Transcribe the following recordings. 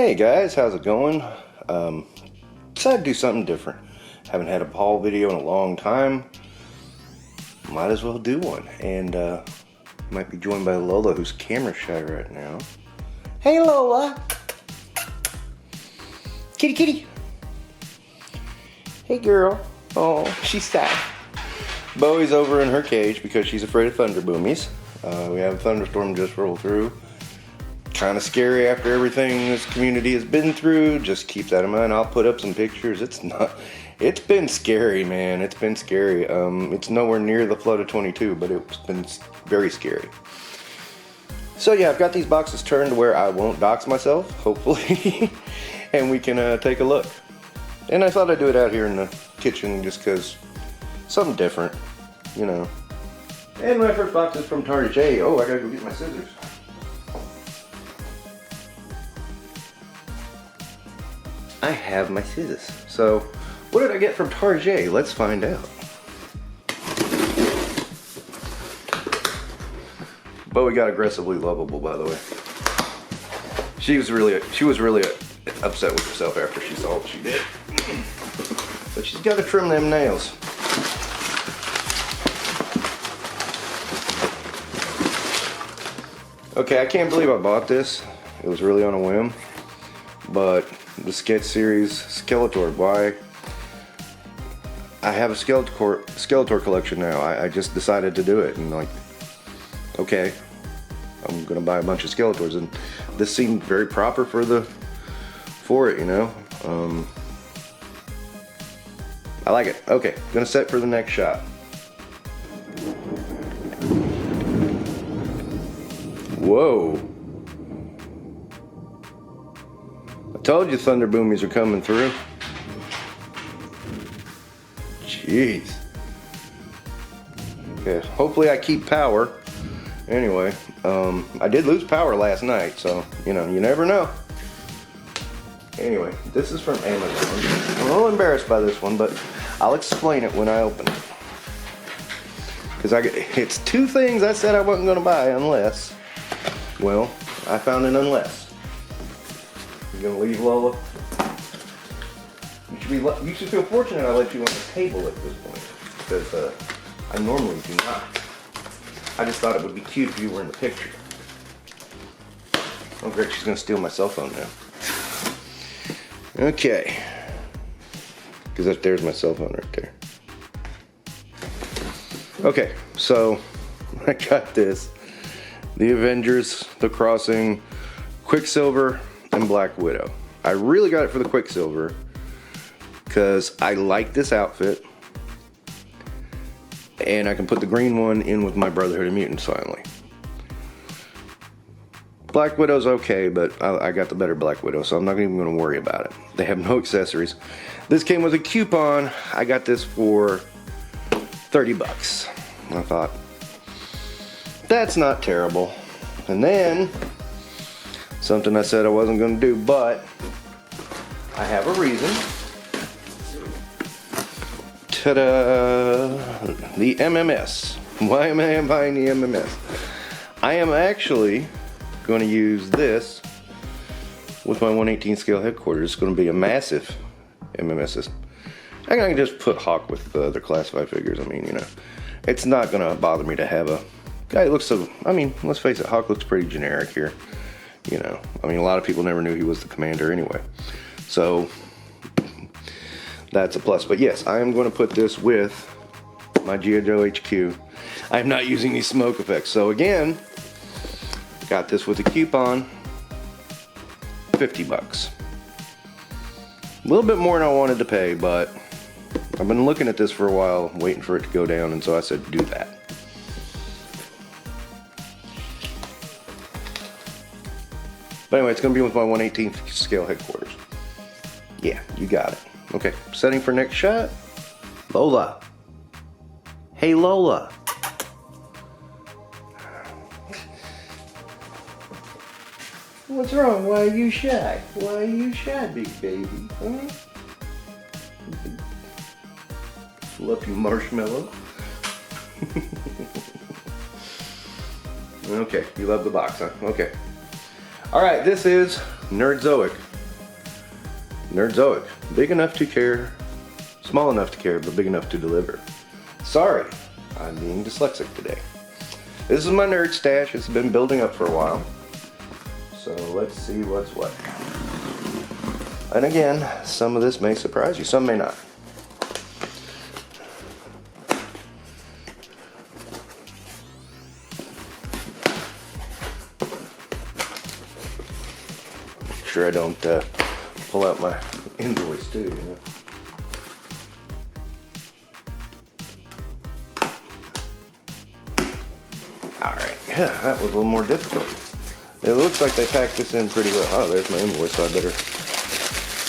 Hey guys, how's it going? Decided to do something different. Haven't had a haul video in a long time. Might as well do one. And might be joined by Lola, who's camera shy right now. Hey Lola! Kitty kitty! Hey girl. Oh, she's sad. Bowie's over in her cage because she's afraid of thunder boomies. We have a thunderstorm just rolled through. Kind of scary after everything this community has been through. Just keep that in mind. I'll put up some pictures. It's been scary, man. It's been scary. It's nowhere near the flood of 22, but it's been very scary. So yeah, I've got these boxes turned to where I won't dox myself, hopefully, and we can take a look. And I thought I'd do it out here in the kitchen just because something different, you know. And my first box is from Target J. Oh, I gotta go get my scissors. I have my scissors. So, what did I get from Target? Let's find out. Bowie got aggressively lovable, by the way. She was really upset with herself after she saw what she did. But she's got to trim them nails. Okay, I can't believe I bought this. It was really on a whim. But the sketch series Skeletor, why? I have a Skeletor collection now. I just decided to do it, and like, okay, I'm gonna buy a bunch of Skeletors, and this seemed very proper for it, you know. I like it. Okay, gonna set for the next shot. Whoa. I told you thunder boomies are coming through. Jeez. Okay, hopefully I keep power. Anyway, I did lose power last night, so, you know, you never know. Anyway, this is from Amazon. I'm a little embarrassed by this one, but I'll explain it when I open it. Because it's two things I said I wasn't going to buy unless, well, I found an unless. You gonna leave, Lola? You should feel fortunate I let you on the table at this point, because I normally do not. I just thought it would be cute if you were in the picture. Oh great, she's gonna steal my cell phone now. Okay, because there's my cell phone right there. Okay, so I got this: the Avengers, the Crossing, Quicksilver, and Black Widow. I really got it for the Quicksilver because I like this outfit, and I can put the green one in with my Brotherhood of Mutants finally. Black Widow's okay, but I got the better Black Widow, so I'm not even going to worry about it. They have no accessories. This came with a coupon. I got this for 30 bucks. I thought, that's not terrible. And then something I said I wasn't going to do, but I have a reason. Ta-da! The MMS. Why am I buying the MMS? I am actually going to use this with my 1/18 scale headquarters. It's going to be a massive MMS system. I can just put Hawk with the other classified figures. I mean, you know, it's not going to bother me to have a guy who looks so, I mean, let's face it, Hawk looks pretty generic here. You know, I mean, a lot of people never knew he was the commander anyway. So, that's a plus. But yes, I am going to put this with my G.I. Joe HQ. I'm not using these smoke effects. So again, got this with a coupon, 50 bucks. A little bit more than I wanted to pay, but I've been looking at this for a while, waiting for it to go down, and so I said, do that. But anyway, it's going to be with my 1/18 scale headquarters. Yeah, you got it. Okay, setting for next shot. Lola. Hey, Lola. What's wrong? Why are you shy? Why are you shy, big baby? Huh? Fluffy marshmallow. Okay, you love the box, huh? Okay. Alright, this is Nerdzoic Nerdzoic. Big enough to care, small enough to care, but big enough to deliver. Sorry, I'm being dyslexic today. This is my nerd stash. It's been building up for a while. So let's see what's what. And again, some of this may surprise you, some may not. Make sure I don't pull out my invoice too, you know. Alright, yeah, that was a little more difficult. It looks like they packed this in pretty well. Oh, there's my invoice, so I better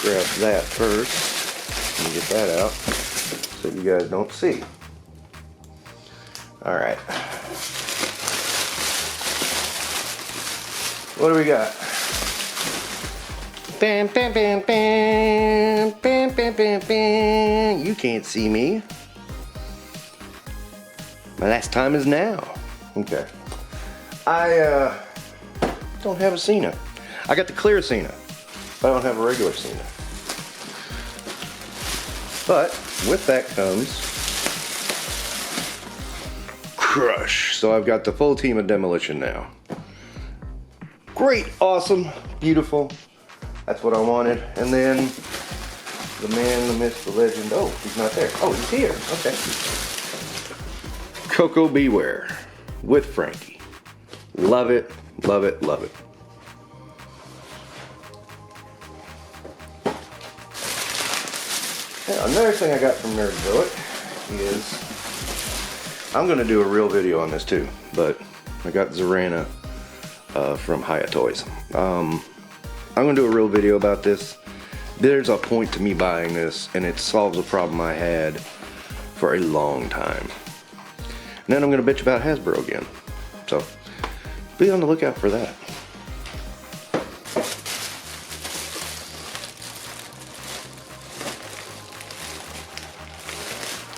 grab that first and get that out so you guys don't see. Alright. What do we got? Bam, bam, bam, bam, bam, bam, bam, bam. You can't see me. My last time is now. Okay. I don't have a Cena. I got the clear Cena. I don't have a regular Cena. But with that comes Crush. So I've got the full team of Demolition now. Great, awesome, beautiful. That's what I wanted. And then the man, the myth, the legend. Oh, he's not there. Oh, he's here. Okay. Coco Beware with Frankie. Love it, love it, love it. Now, another thing I got from Nerdzoic is I'm going to do a real video on this too, but I got Zorana from Hiya Toys. I'm going to do a real video about this. There's a point to me buying this, and it solves a problem I had for a long time. And then I'm going to bitch about Hasbro again. So, be on the lookout for that.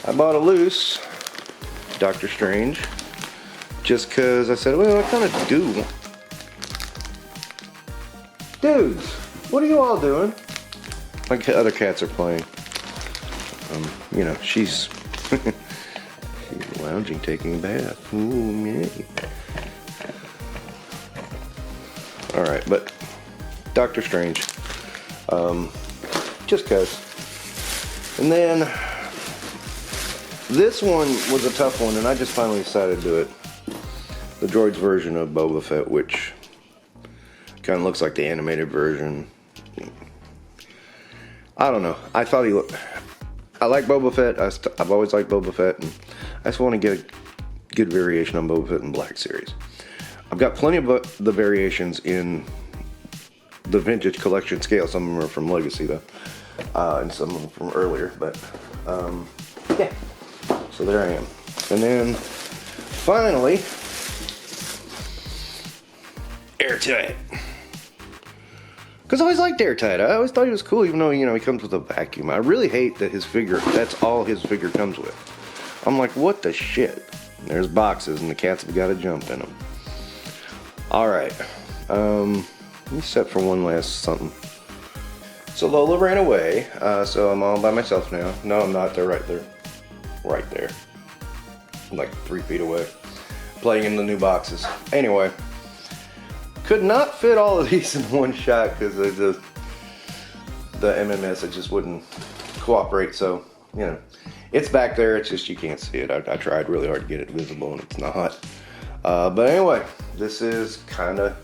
I bought a loose Doctor Strange just because I said, well, I kind of do. Dudes, what are you all doing? My other cats are playing. You know, she's lounging, taking a bath. Ooh, yay. Alright, but Doctor Strange. Just cause. And then this one was a tough one, and I just finally decided to do it. The droid's version of Boba Fett, which kind of looks like the animated version. I don't know. I thought he looked. I like Boba Fett. I've always liked Boba Fett, and I just want to get a good variation on Boba Fett in Black Series. I've got plenty of the variations in the vintage collection scale. Some of them are from Legacy though, and some of them from earlier. But yeah, so there I am. And then finally, Airtight. Because I always liked Airtight. I always thought he was cool, even though, you know, he comes with a vacuum. I really hate that his figure, that's all his figure comes with. I'm like, what the shit? There's boxes, and the cats have got to jump in them. Alright. Let me set for one last something. So Lola ran away, so I'm all by myself now. No, I'm not. They're right there. Right there. I'm like 3 feet away. Playing in the new boxes. Anyway. Could not fit all of these in one shot because the MMS, it just wouldn't cooperate. So, you know, it's back there. It's just you can't see it. I tried really hard to get it visible, and it's not. But anyway, this is kind of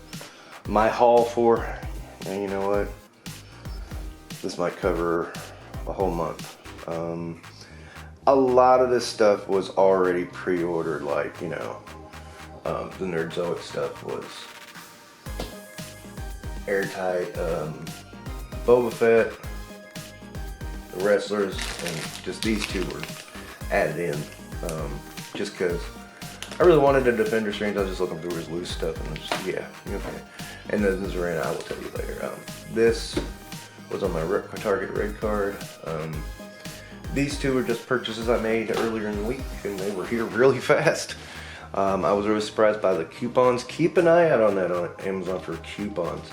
my haul for, and you know what? This might cover a whole month. A lot of this stuff was already pre-ordered, like, you know, the Nerdzoic stuff was Airtight, Boba Fett, the wrestlers, and just these two were added in. Just because I really wanted a Defender Strange. I was just looking through his loose stuff, and just, yeah, okay. And then Zorana, I will tell you later. This was on my Target Red card. These two are just purchases I made earlier in the week, and they were here really fast. I was really surprised by the coupons. Keep an eye out on that on Amazon for coupons.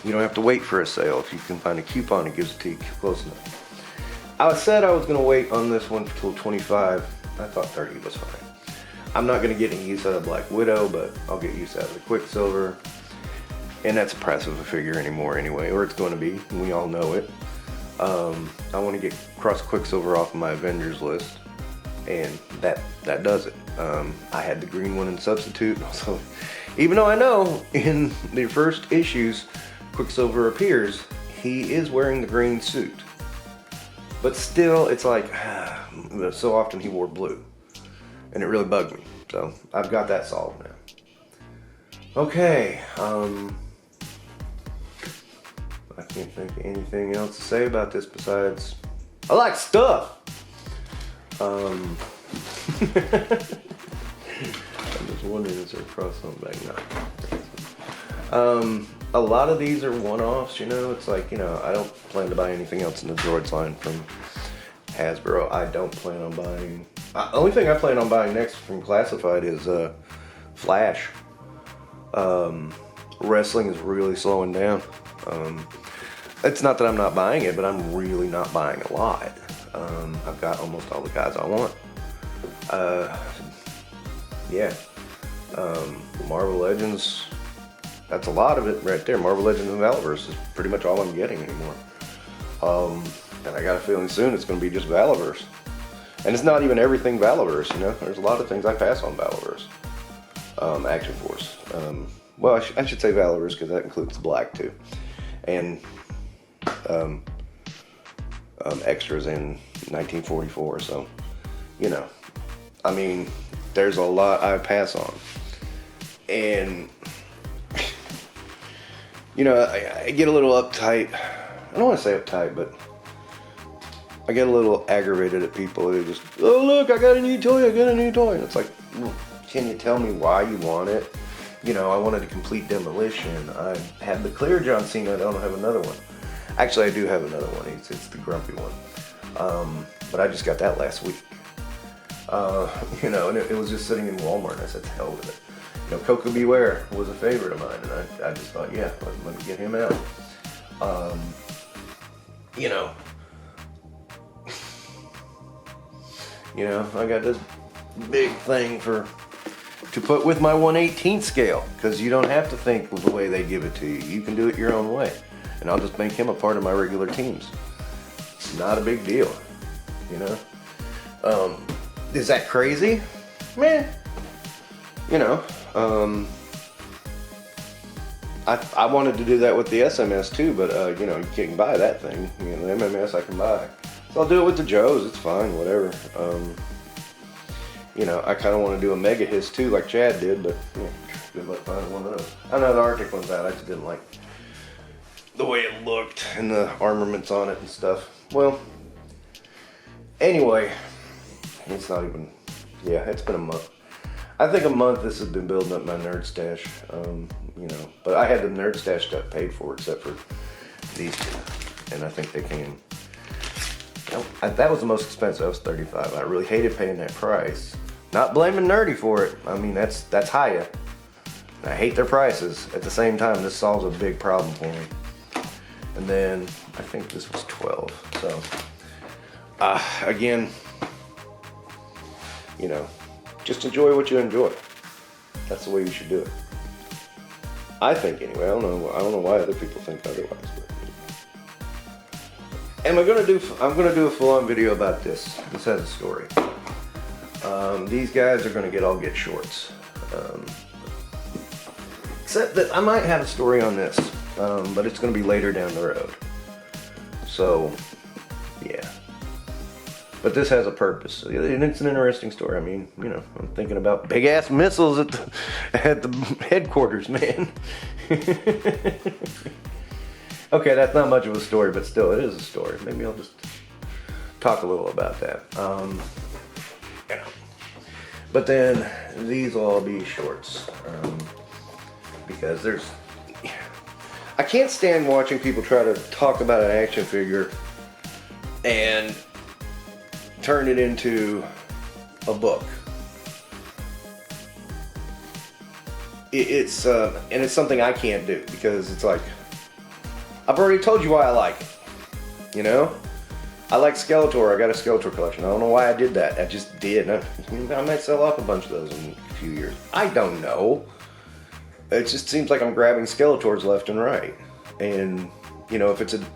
You don't have to wait for a sale. If you can find a coupon, it gives it to you close enough. I said I was going to wait on this one till 25. I thought 30 was fine. I'm not going to get any use out of Black Widow, but I'll get use out of the Quicksilver. And that's a price of a figure anymore anyway, or it's going to be. We all know it. I want to get Cross Quicksilver off of my Avengers list. And that does it. I had the green one in substitute. So even though I know in the first issues Quicksilver appears, he is wearing the green suit. But still, it's like, so often he wore blue. And it really bugged me. So I've got that solved now. Okay. I can't think of anything else to say about this besides, I like stuff. I'm just wondering, is there a cross on the back? No. A lot of these are one-offs, you know. It's like, you know, I don't plan to buy anything else in the Droids line from Hasbro. I don't plan on buying. The only thing I plan on buying next from Classified is Flash. Wrestling is really slowing down. It's not that I'm not buying it, but I'm really not buying a lot. I've got almost all the guys I want. Yeah. Marvel Legends, that's a lot of it right there. Marvel Legends and Valaverse is pretty much all I'm getting anymore. And I got a feeling soon it's going to be just Valaverse. And it's not even everything Valaverse, you know. There's a lot of things I pass on Valaverse. Action Force. Well, I should say Valaverse because that includes Black too. And extras in 1944. So, you know, I mean, there's a lot I pass on. And, you know, I get a little uptight. I don't want to say uptight, but I get a little aggravated at people who just, oh look, I got a new toy, And it's like, well, can you tell me why you want it? You know, I wanted a complete demolition. I had the clear John Cena, I don't have another one. Actually, I do have another one, it's the grumpy one. But I just got that last week. You know, and it was just sitting in Walmart, and I said, to hell with it. You know, Coco Beware was a favorite of mine, and I just thought, yeah, let me get him out. You know, I got this big thing to put with my 1/18 scale, because you don't have to think the way they give it to you. You can do it your own way, and I'll just make him a part of my regular teams. It's not a big deal, you know. Is that crazy? Meh. You know, I wanted to do that with the SMS too, but you know, you can't buy that thing. You know, the MMS I can buy. So I'll do it with the Joes, it's fine, whatever. You know, I kind of want to do a Mega Hiss too, like Chad did, but yeah, good luck finding one of those. I know the Arctic one's out, I just didn't like the way it looked and the armaments on it and stuff. Well, anyway, it's not even, yeah, it's been a month. I think a month this has been building up my nerd stash, you know, but I had the nerd stash stuff paid for except for these two, and I think they came. That was the most expensive. That was $35. I really hated paying that price. Not blaming Nerdy for it. I mean, that's Hiya. I hate their prices. At the same time, this solves a big problem for me. And then I think this was $12. So again, you know, just enjoy what you enjoy. That's the way you should do it. I think anyway. I don't know why other people think otherwise. But. And I'm gonna do a full-on video about this. This has a story. These guys are gonna all get shorts. Except that I might have a story on this, but it's gonna be later down the road. So, yeah. But this has a purpose, and it's an interesting story. I mean, you know, I'm thinking about big-ass missiles at the headquarters, man. Okay, that's not much of a story, but still, it is a story. Maybe I'll just talk a little about that. Yeah. But then, these will all be shorts. Because I can't stand watching people try to talk about an action figure and turn it into a book. And it's something I can't do, because it's like, I've already told you why I like it. You know? I like Skeletor. I got a Skeletor collection. I don't know why I did that. I just did. I might sell off a bunch of those in a few years. I don't know. It just seems like I'm grabbing Skeletors left and right. And, you know, if it's an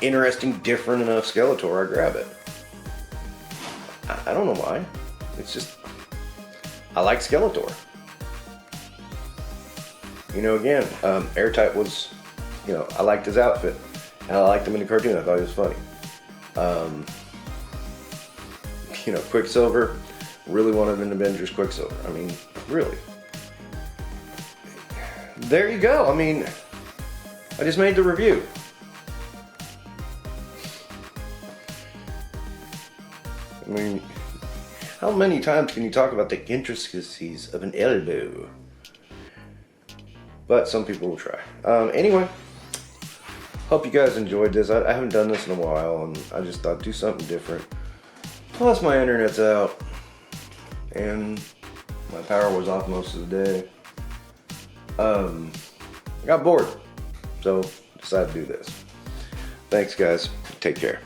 interesting, different enough Skeletor, I grab it. I don't know why. It's just, I like Skeletor. You know, again, Airtight was, you know, I liked his outfit. And I liked him in the cartoon. I thought he was funny. You know, Quicksilver, really wanted an Avengers Quicksilver. I mean, really. There you go. I mean, I just made the review. I mean, how many times can you talk about the intricacies of an elbow? But some people will try. Anyway, hope you guys enjoyed this. I haven't done this in a while, and I just thought do something different. Plus my internet's out, and my power was off most of the day. I got bored, so decided to do this. Thanks guys, take care.